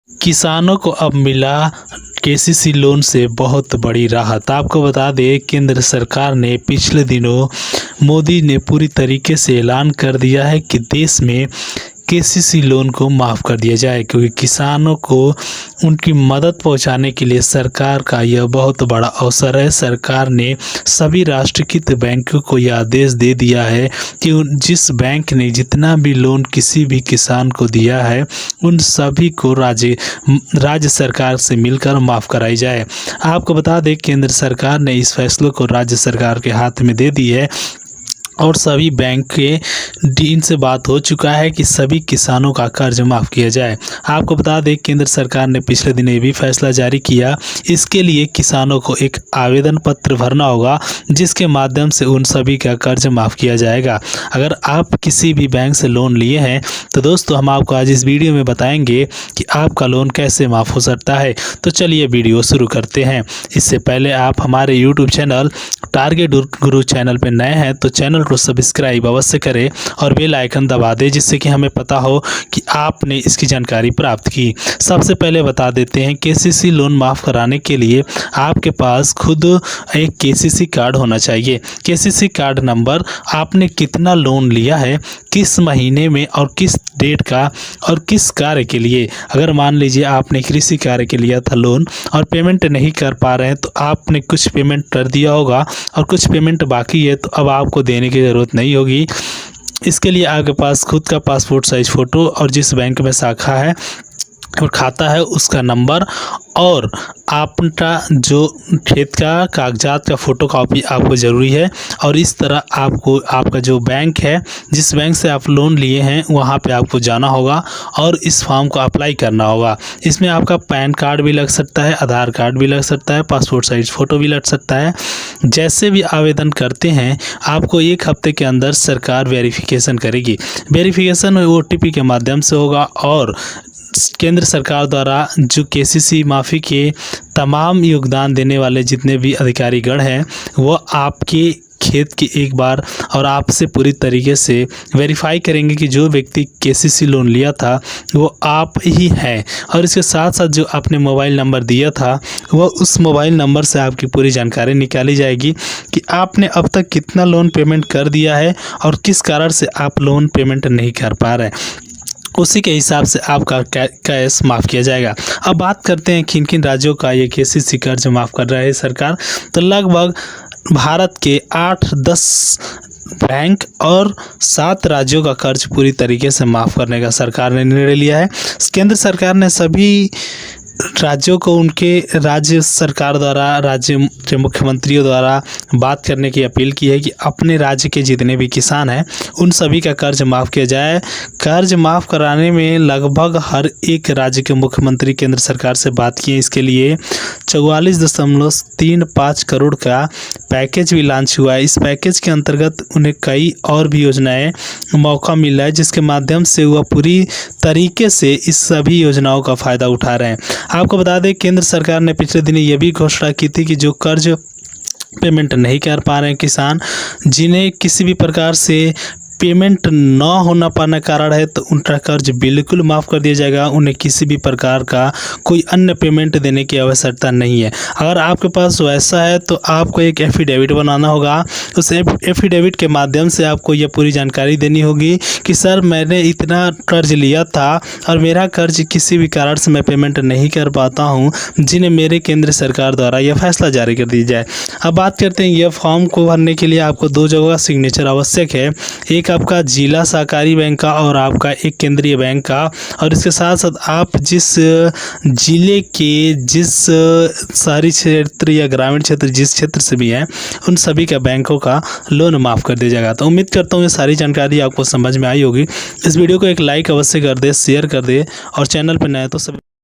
किसानों को अब मिला केसीसी लोन से बहुत बड़ी राहत। आपको बता दें, केंद्र सरकार ने पिछले दिनों मोदी ने पूरी तरीके से ऐलान कर दिया है कि देश में केसीसी लोन को माफ़ कर दिया जाए, क्योंकि किसानों को उनकी मदद पहुंचाने के लिए सरकार का यह बहुत बड़ा अवसर है। सरकार ने सभी राष्ट्रीयकृत बैंकों को यह आदेश दे दिया है कि जिस बैंक ने जितना भी लोन किसी भी किसान को दिया है उन सभी को राज्य सरकार से मिलकर माफ़ कराई जाए। आपको बता दें, केंद्र सरकार ने इस फैसले को राज्य सरकार के हाथ में दे दी है और सभी बैंक के डीन से बात हो चुका है कि सभी किसानों का कर्ज माफ़ किया जाए। आपको बता दें, केंद्र सरकार ने पिछले दिन ये भी फैसला जारी किया। इसके लिए किसानों को एक आवेदन पत्र भरना होगा, जिसके माध्यम से उन सभी का कर्ज माफ़ किया जाएगा। अगर आप किसी भी बैंक से लोन लिए हैं तो दोस्तों, हम आपको आज इस वीडियो में बताएंगे कि आपका लोन कैसे माफ़ हो सकता है। तो चलिए वीडियो शुरू करते हैं। इससे पहले आप हमारे यूट्यूब चैनल टारगेट गुरु चैनल पर नए हैं तो चैनल को सब्सक्राइब अवश्य करें और बेल आइकन दबा दें, जिससे कि हमें पता हो कि आपने इसकी जानकारी प्राप्त की। सबसे पहले बता देते हैं, केसीसी लोन माफ़ कराने के लिए आपके पास खुद एक केसीसी कार्ड होना चाहिए। केसीसी कार्ड नंबर, आपने कितना लोन लिया है, किस महीने में और किस डेट का और किस कार्य के लिए। अगर मान लीजिए आपने कृषि कार्य के लिया था लोन और पेमेंट नहीं कर पा रहे हैं तो आपने कुछ पेमेंट कर दिया होगा और कुछ पेमेंट बाकी है, तो अब आपको देने की ज़रूरत नहीं होगी। इसके लिए आपके पास खुद का पासपोर्ट साइज फ़ोटो और जिस बैंक में शाखा है और खाता है उसका नंबर और आपका जो खेत का कागजात का फ़ोटो कॉपी आपको ज़रूरी है। और इस तरह आपको आपका जो बैंक है, जिस बैंक से आप लोन लिए हैं, वहाँ पे आपको जाना होगा और इस फॉर्म को अप्लाई करना होगा। इसमें आपका पैन कार्ड भी लग सकता है, आधार कार्ड भी लग सकता है, पासपोर्ट साइज फ़ोटो भी लग सकता है। जैसे भी आवेदन करते हैं, आपको 1 हफ्ते के अंदर सरकार वेरिफिकेशन करेगी। वेरिफिकेशन OTP के माध्यम से होगा और केंद्र सरकार द्वारा जो केसीसी माफ़ी के तमाम योगदान देने वाले जितने भी अधिकारीगण हैं, वो आपके खेत की एक बार और आपसे पूरी तरीके से वेरीफाई करेंगे कि जो व्यक्ति केसीसी लोन लिया था वो आप ही हैं। और इसके साथ साथ जो आपने मोबाइल नंबर दिया था, वो उस मोबाइल नंबर से आपकी पूरी जानकारी निकाली जाएगी कि आपने अब तक कितना लोन पेमेंट कर दिया है और किस कारण से आप लोन पेमेंट नहीं कर पा रहे हैं। उसी के हिसाब से आपका कैश माफ़ किया जाएगा। अब बात करते हैं किन किन राज्यों का ये केसीसी कर्ज माफ़ कर रहा है सरकार। तो लगभग भारत के 8-10 बैंक और 7 राज्यों का कर्ज पूरी तरीके से माफ़ करने का सरकार ने निर्णय लिया है। केंद्र सरकार ने सभी राज्यों को उनके राज्य सरकार द्वारा, राज्य के मुख्यमंत्रियों द्वारा बात करने की अपील की है कि अपने राज्य के जितने भी किसान हैं उन सभी का कर्ज माफ़ किया जाए। कर्ज माफ़ कराने में लगभग हर एक राज्य के मुख्यमंत्री केंद्र सरकार से बात किए। इसके लिए 44.35 करोड़ का पैकेज भी लॉन्च हुआ है। इस पैकेज के अंतर्गत उन्हें कई और भी योजनाएं मौका मिला है, जिसके माध्यम से वह पूरी तरीके से इस सभी योजनाओं का फ़ायदा उठा रहे हैं। आपको बता दें, केंद्र सरकार ने पिछले दिनों ये भी घोषणा की थी कि जो कर्ज पेमेंट नहीं कर पा रहे हैं किसान, जिन्हें किसी भी प्रकार से पेमेंट न होना पाने कारण है, तो उनका कर्ज बिल्कुल माफ़ कर दिया जाएगा। उन्हें किसी भी प्रकार का कोई अन्य पेमेंट देने की आवश्यकता नहीं है। अगर आपके पास वैसा है तो आपको एक एफिडेविट बनाना होगा। उस एफिडेविट के माध्यम से आपको यह पूरी जानकारी देनी होगी कि सर, मैंने इतना कर्ज लिया था और मेरा कर्ज किसी भी कारण से मैं पेमेंट नहीं कर पाता हूँ, जिन्हें मेरे केंद्र सरकार द्वारा यह फैसला जारी कर दिया जाए। अब बात करते हैं, यह फॉर्म को भरने के लिए आपको 2 जगह का सिग्नेचर आवश्यक है। एक आपका जिला सहकारी बैंक का और आपका एक केंद्रीय बैंक का। और इसके साथ साथ आप जिस जिले के, जिस शहरी क्षेत्र या ग्रामीण क्षेत्र, जिस क्षेत्र से भी हैं, उन सभी का बैंकों का लोन माफ़ कर दिया जाएगा। तो उम्मीद करता हूँ ये सारी जानकारी आपको समझ में आई होगी। इस वीडियो को एक लाइक अवश्य कर दे, शेयर कर दे और चैनल पर नए तो सब